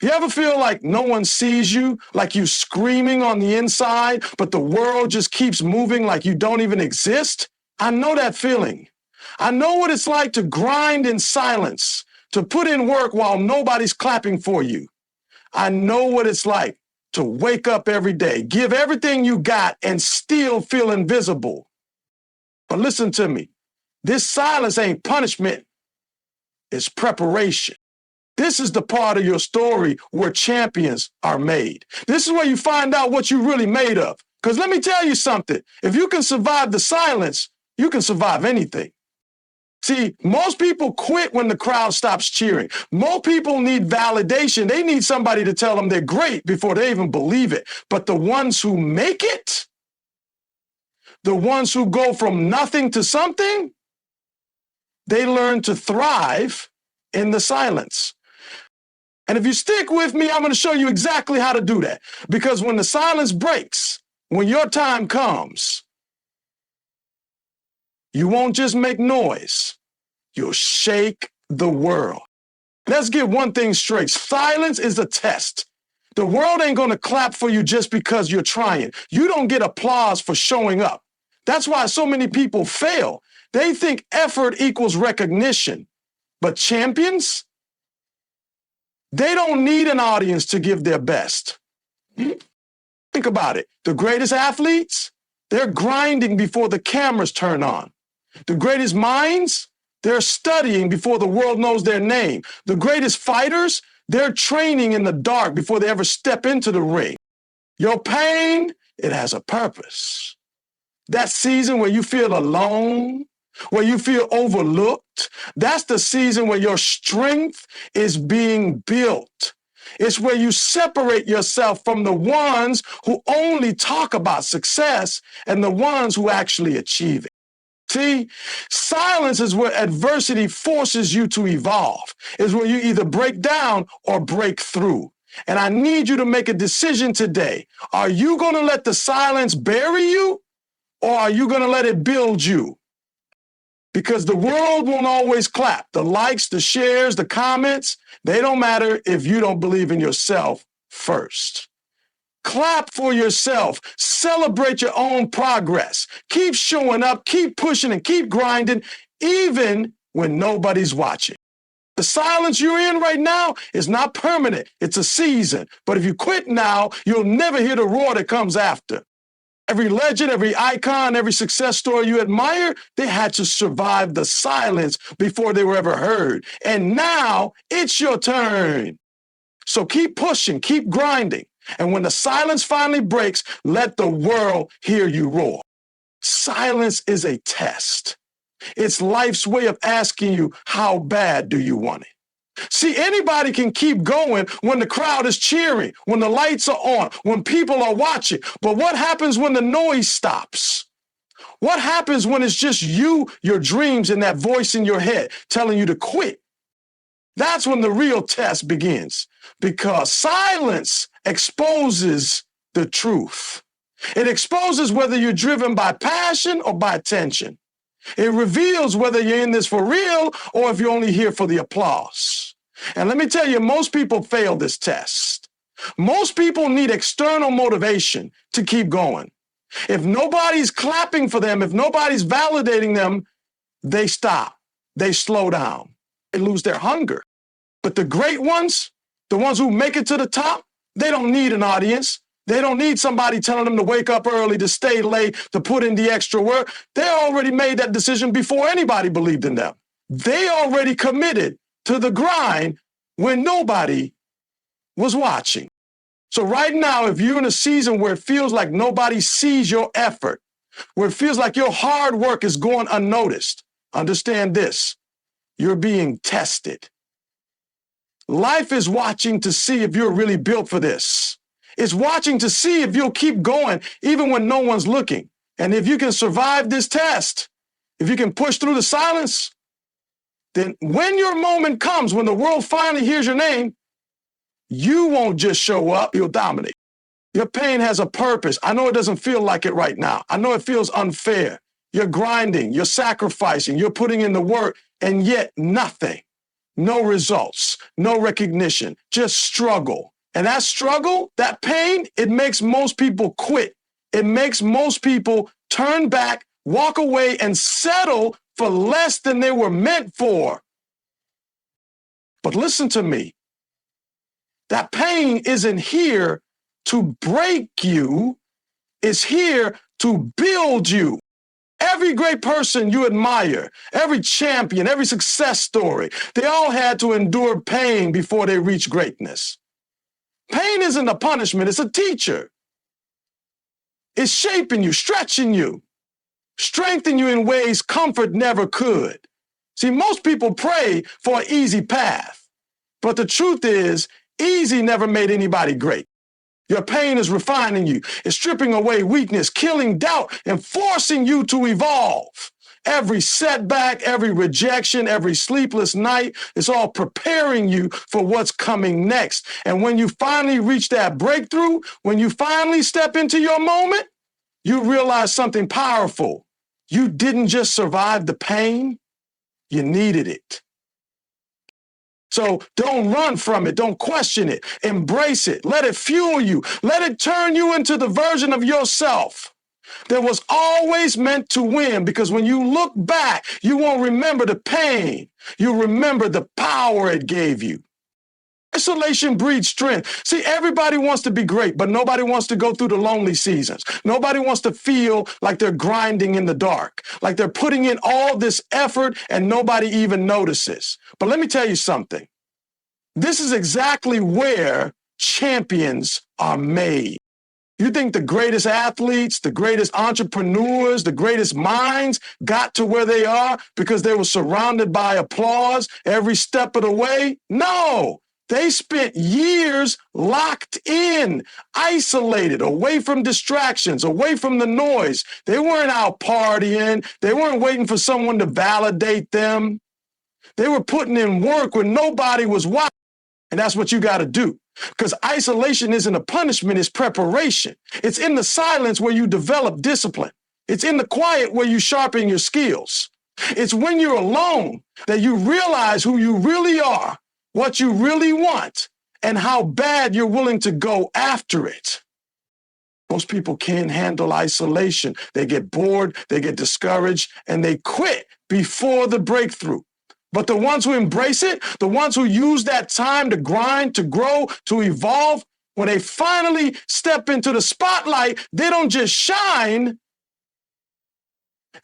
You ever feel like no one sees you, like you screaming on the inside, but the world just keeps moving like you don't even exist? I know that feeling. I know what it's like to grind in silence, to put in work while nobody's clapping for you. I know what it's like to wake up every day, give everything you got, and still feel invisible. But listen to me. This silence ain't punishment. It's preparation. This is the part of your story where champions are made. This is where you find out what you're really made of. Because let me tell you something. If you can survive the silence, you can survive anything. See, most people quit when the crowd stops cheering. Most people need validation. They need somebody to tell them they're great before they even believe it. But the ones who make it, the ones who go from nothing to something, they learn to thrive in the silence. And if you stick with me, I'm going to show you exactly how to do that. Because when the silence breaks, when your time comes, you won't just make noise, you'll shake the world. Let's get one thing straight. Silence is a test. The world ain't going to clap for you just because you're trying. You don't get applause for showing up. That's why so many people fail. They think effort equals recognition. But champions, they don't need an audience to give their best. Think about it. The greatest athletes, they're grinding before the cameras turn on. The greatest minds, they're studying before the world knows their name. The greatest fighters, they're training in the dark before they ever step into the ring. Your pain, it has a purpose. That season where you feel alone, where you feel overlooked, that's the season where your strength is being built. It's where you separate yourself from the ones who only talk about success and the ones who actually achieve it. See, silence is where adversity forces you to evolve. It's where you either break down or break through. And I need you to make a decision today. Are you going to let the silence bury you, or are you going to let it build you? Because the world won't always clap. The likes, the shares, the comments, they don't matter if you don't believe in yourself first. Clap for yourself. Celebrate your own progress. Keep showing up, keep pushing, and keep grinding, even when nobody's watching. The silence you're in right now is not permanent. It's a season. But if you quit now, you'll never hear the roar that comes after. Every legend, every icon, every success story you admire, they had to survive the silence before they were ever heard. And now it's your turn. So keep pushing, keep grinding. And when the silence finally breaks, let the world hear you roar. Silence is a test. It's life's way of asking you, how bad do you want it? See, anybody can keep going when the crowd is cheering, when the lights are on, when people are watching. But what happens when the noise stops? What happens when it's just you, your dreams, and that voice in your head telling you to quit? That's when the real test begins, because silence exposes the truth. It exposes whether you're driven by passion or by attention. It reveals whether you're in this for real or if you're only here for the applause. And let me tell you, most people fail this test. Most people need external motivation to keep going. If nobody's clapping for them, if nobody's validating them, they stop. They slow down. They lose their hunger. But the great ones, the ones who make it to the top, they don't need an audience. They don't need somebody telling them to wake up early, to stay late, to put in the extra work. They already made that decision before anybody believed in them. They already committed to the grind when nobody was watching. So right now, if you're in a season where it feels like nobody sees your effort, where it feels like your hard work is going unnoticed, understand this: you're being tested. Life is watching to see if you're really built for this. It's watching to see if you'll keep going even when no one's looking. And if you can survive this test, if you can push through the silence, then when your moment comes, when the world finally hears your name, you won't just show up, you'll dominate. Your pain has a purpose. I know it doesn't feel like it right now. I know it feels unfair. You're grinding, you're sacrificing, you're putting in the work, and yet nothing no results, no recognition, just struggle. And that struggle, that pain, it makes most people quit. It makes most people turn back, walk away, and settle for less than they were meant for. But listen to me. That pain isn't here to break you. It's here to build you. Every great person you admire, every champion, every success story, they all had to endure pain before they reached greatness. Pain isn't a punishment, it's a teacher. It's shaping you, stretching you, strengthening you in ways comfort never could. See, most people pray for an easy path, but the truth is, easy never made anybody great. Your pain is refining you. It's stripping away weakness, killing doubt, and forcing you to evolve. Every setback, every rejection, every sleepless night, it's all preparing you for what's coming next. And when you finally reach that breakthrough, when you finally step into your moment, you realize something powerful. You didn't just survive the pain, you needed it. So don't run from it. Don't question it. Embrace it. Let it fuel you. Let it turn you into the version of yourself that was always meant to win, because when you look back, you won't remember the pain. You'll remember the power it gave you. Isolation breeds strength. See, everybody wants to be great, but nobody wants to go through the lonely seasons. Nobody wants to feel like they're grinding in the dark, like they're putting in all this effort and nobody even notices. But let me tell you something. This is exactly where champions are made. You think the greatest athletes, the greatest entrepreneurs, the greatest minds got to where they are because they were surrounded by applause every step of the way? No. They spent years locked in, isolated, away from distractions, away from the noise. They weren't out partying. They weren't waiting for someone to validate them. They were putting in work when nobody was watching. And that's what you got to do. Because isolation isn't a punishment, it's preparation. It's in the silence where you develop discipline. It's in the quiet where you sharpen your skills. It's when you're alone that you realize who you really are, what you really want, and how bad you're willing to go after it. Most people can't handle isolation. They get bored, they get discouraged, and they quit before the breakthrough. But the ones who embrace it, the ones who use that time to grind, to grow, to evolve, when they finally step into the spotlight, they don't just shine,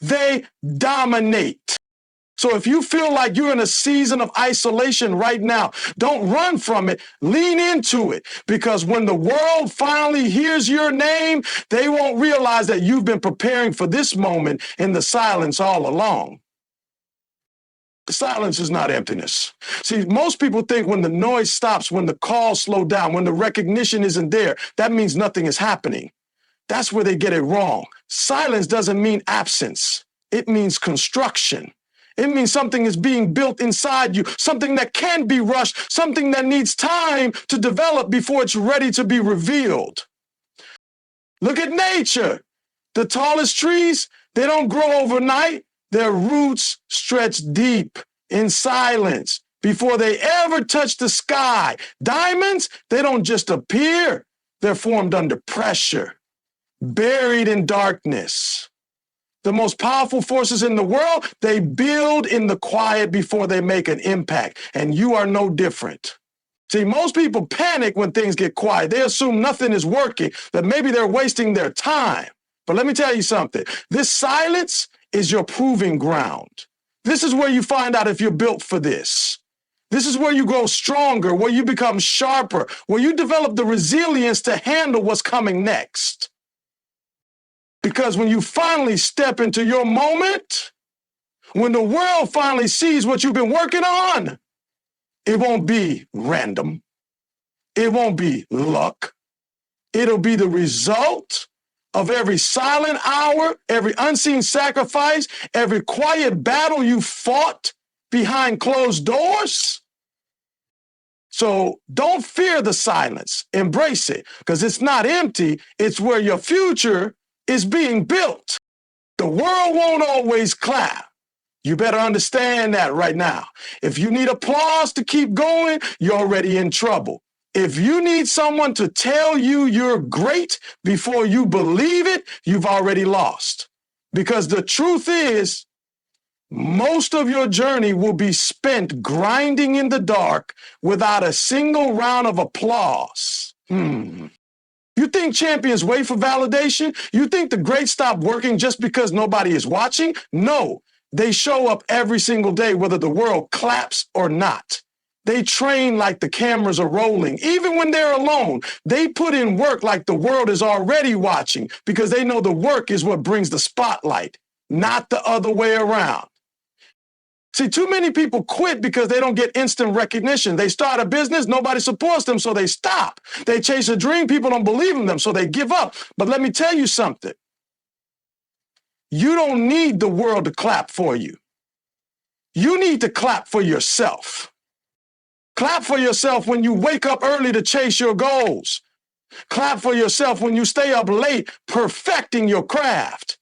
they dominate. So if you feel like you're in a season of isolation right now, don't run from it, lean into it. Because when the world finally hears your name, they won't realize that you've been preparing for this moment in the silence all along. Silence is not emptiness. See, most people think when the noise stops, when the calls slow down, when the recognition isn't there, that means nothing is happening. That's where they get it wrong. Silence doesn't mean absence. It means construction. It means something is being built inside you, something that can be rushed, something that needs time to develop before it's ready to be revealed. Look at nature. The tallest trees, they don't grow overnight. Their roots stretch deep in silence before they ever touch the sky. Diamonds, they don't just appear. They're formed under pressure, buried in darkness. The most powerful forces in the world, they build in the quiet before they make an impact, and you are no different. See, most people panic when things get quiet. They assume nothing is working, that maybe they're wasting their time. But let me tell you something. This silence is your proving ground. This is where you find out if you're built for this. This is where you grow stronger, where you become sharper, where you develop the resilience to handle what's coming next. Because when you finally step into your moment, when the world finally sees what you've been working on, it won't be random. It won't be luck. It'll be the result of every silent hour, every unseen sacrifice, every quiet battle you fought behind closed doors. So don't fear the silence. Embrace it, because it's not empty. It's where your future is being built. The world won't always clap. You better understand that right now. If you need applause to keep going, you're already in trouble. If you need someone to tell you you're great before you believe it, you've already lost. Because the truth is, most of your journey will be spent grinding in the dark without a single round of applause. You think champions wait for validation? You think the greats stop working just because nobody is watching? No, they show up every single day, whether the world claps or not. They train like the cameras are rolling. Even when they're alone, they put in work like the world is already watching because they know the work is what brings the spotlight, not the other way around. See, too many people quit because they don't get instant recognition. They start a business, nobody supports them, so they stop. They chase a dream, people don't believe in them, so they give up. But let me tell you something. You don't need the world to clap for you. You need to clap for yourself. Clap for yourself when you wake up early to chase your goals. Clap for yourself when you stay up late perfecting your craft.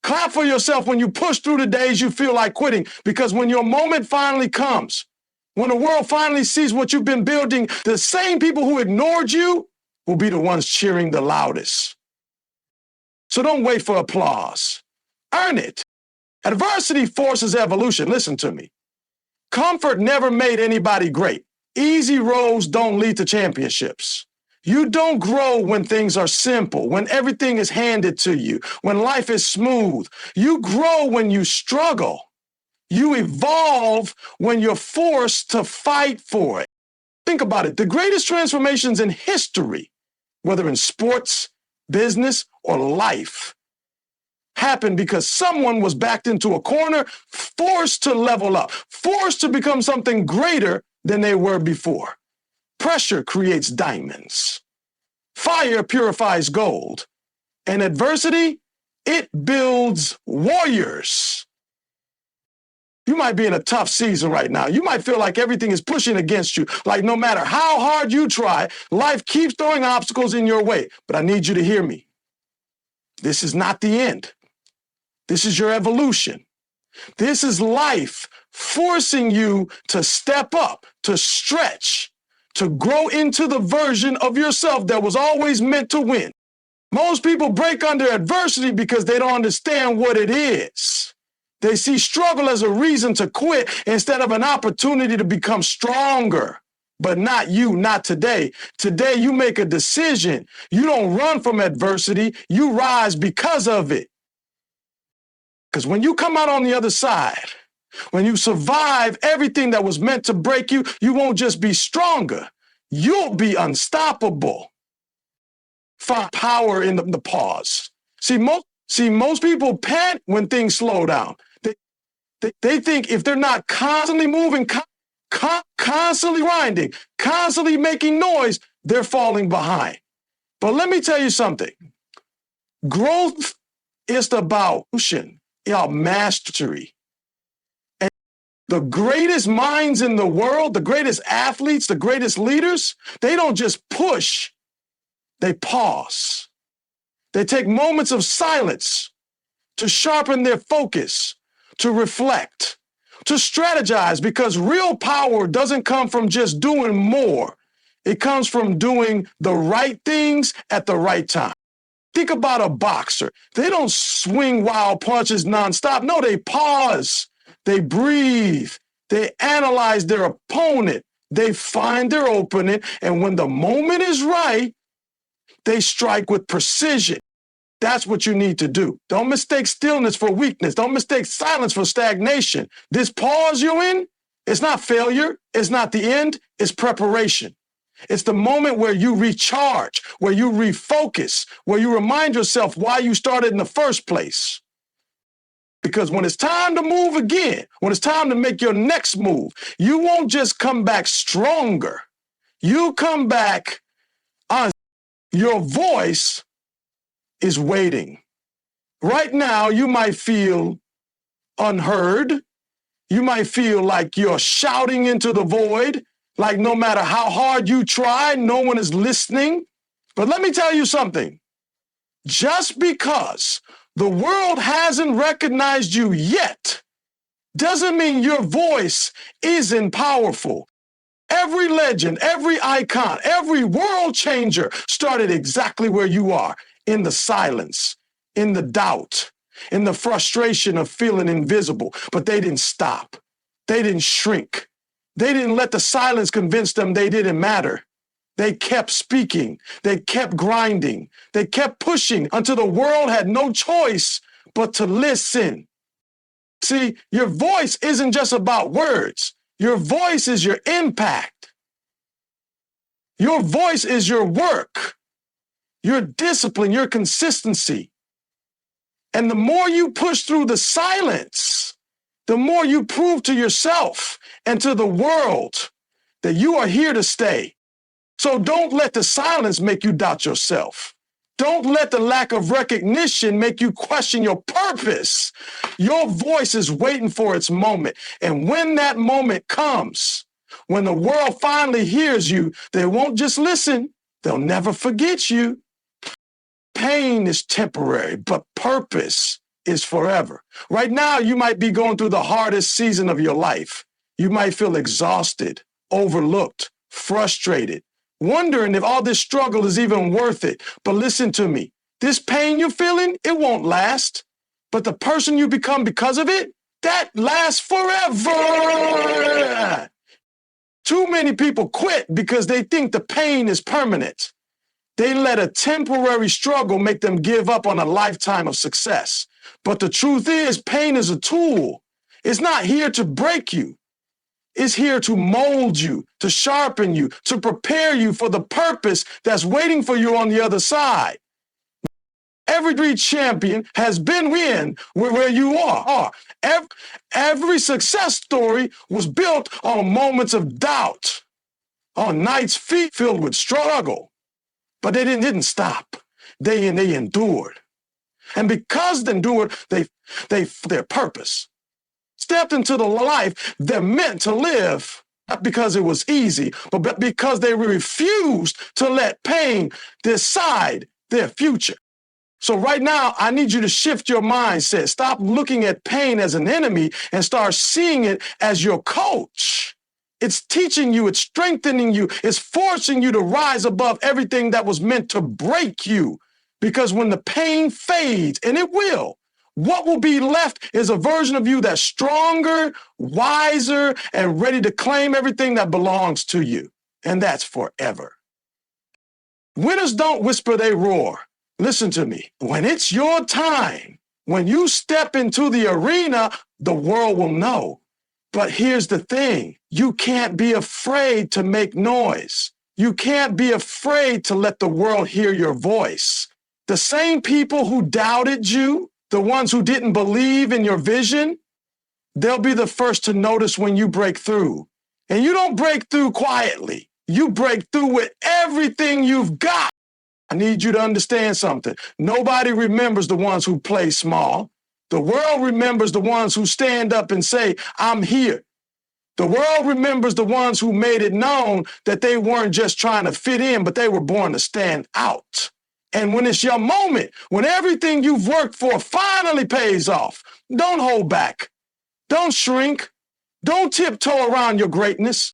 Clap for yourself when you push through the days you feel like quitting, because when your moment finally comes, when the world finally sees what you've been building, the same people who ignored you will be the ones cheering the loudest. So don't wait for applause. Earn it. Adversity forces evolution. Listen to me. Comfort never made anybody great. Easy roads don't lead to championships. You don't grow when things are simple, when everything is handed to you, when life is smooth. You grow when you struggle. You evolve when you're forced to fight for it. Think about it. The greatest transformations in history, whether in sports, business, or life, happen because someone was backed into a corner, forced to level up, forced to become something greater than they were before. Pressure creates diamonds. Fire purifies gold. And adversity, it builds warriors. You might be in a tough season right now. You might feel like everything is pushing against you, like no matter how hard you try, life keeps throwing obstacles in your way. But I need you to hear me. This is not the end. This is your evolution. This is life forcing you to step up, to stretch, to grow into the version of yourself that was always meant to win. Most people break under adversity because they don't understand what it is. They see struggle as a reason to quit instead of an opportunity to become stronger. But not you, not today. Today, you make a decision. You don't run from adversity. You rise because of it. Because when you come out on the other side, when you survive everything that was meant to break you, you won't just be stronger. You'll be unstoppable. Find power in the pause. See, most people panic when things slow down. They think if they're not constantly moving, constantly grinding, constantly making noise, they're falling behind. But let me tell you something. Growth is about mastery. And the greatest minds in the world, the greatest athletes, the greatest leaders, they don't just push, they pause. They take moments of silence to sharpen their focus, to reflect, to strategize, because real power doesn't come from just doing more. It comes from doing the right things at the right time. Think about a boxer. They don't swing wild punches nonstop. No, they pause. They breathe. They analyze their opponent. They find their opening. And when the moment is right, they strike with precision. That's what you need to do. Don't mistake stillness for weakness. Don't mistake silence for stagnation. This pause you're in, it's not failure. It's not the end. It's preparation. It's the moment where you recharge, where you refocus, where you remind yourself why you started in the first place. Because when it's time to move again, when it's time to make your next move, you won't just come back stronger. You come back on. Your voice is waiting. Right now, you might feel unheard. You might feel like you're shouting into the void, like no matter how hard you try, no one is listening. But let me tell you something. Just because the world hasn't recognized you yet doesn't mean your voice isn't powerful. Every legend, every icon, every world changer started exactly where you are, in the silence, in the doubt, in the frustration of feeling invisible. But they didn't stop. They didn't shrink. They didn't let the silence convince them they didn't matter. They kept speaking. They kept grinding. They kept pushing until the world had no choice but to listen. See, your voice isn't just about words. Your voice is your impact. Your voice is your work, your discipline, your consistency. And the more you push through the silence, the more you prove to yourself and to the world that you are here to stay. So don't let the silence make you doubt yourself. Don't let the lack of recognition make you question your purpose. Your voice is waiting for its moment. And when that moment comes, when the world finally hears you, they won't just listen, they'll never forget you. Pain is temporary, but purpose is forever. Right now, you might be going through the hardest season of your life. You might feel exhausted, overlooked, frustrated, wondering if all this struggle is even worth it. But listen to me. This pain you're feeling, it won't last. But the person you become because of it, that lasts forever. Too many people quit because they think the pain is permanent. They let a temporary struggle make them give up on a lifetime of success. But the truth is, pain is a tool. It's not here to break you. It's here to mold you, to sharpen you, to prepare you for the purpose that's waiting for you on the other side. Every champion has been where you are. Every success story was built on moments of doubt, on nights filled with struggle. But they didn't stop. They endured. And because they endured, their purpose stepped into the life they're meant to live, not because it was easy, but because they refused to let pain decide their future. So right now, I need you to shift your mindset. Stop looking at pain as an enemy and start seeing it as your coach. It's teaching you, it's strengthening you, it's forcing you to rise above everything that was meant to break you. Because when the pain fades, and it will, what will be left is a version of you that's stronger, wiser, and ready to claim everything that belongs to you. And that's forever. Winners don't whisper, they roar. Listen to me. When it's your time, when you step into the arena, the world will know. But here's the thing. You can't be afraid to make noise. You can't be afraid to let the world hear your voice. The same people who doubted you, the ones who didn't believe in your vision, they'll be the first to notice when you break through. And you don't break through quietly. You break through with everything you've got. I need you to understand something. Nobody remembers the ones who play small. The world remembers the ones who stand up and say, I'm here. The world remembers the ones who made it known that they weren't just trying to fit in, but they were born to stand out. And when it's your moment, when everything you've worked for finally pays off, don't hold back. Don't shrink. Don't tiptoe around your greatness.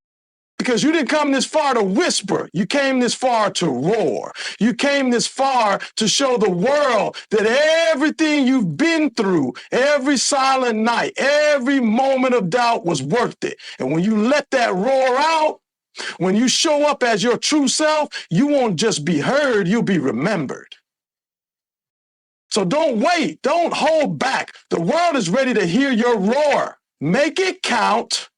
Because you didn't come this far to whisper. You came this far to roar. You came this far to show the world that everything you've been through, every silent night, every moment of doubt was worth it. And when you let that roar out, when you show up as your true self, you won't just be heard, you'll be remembered. So don't wait. Don't hold back. The world is ready to hear your roar. Make it count.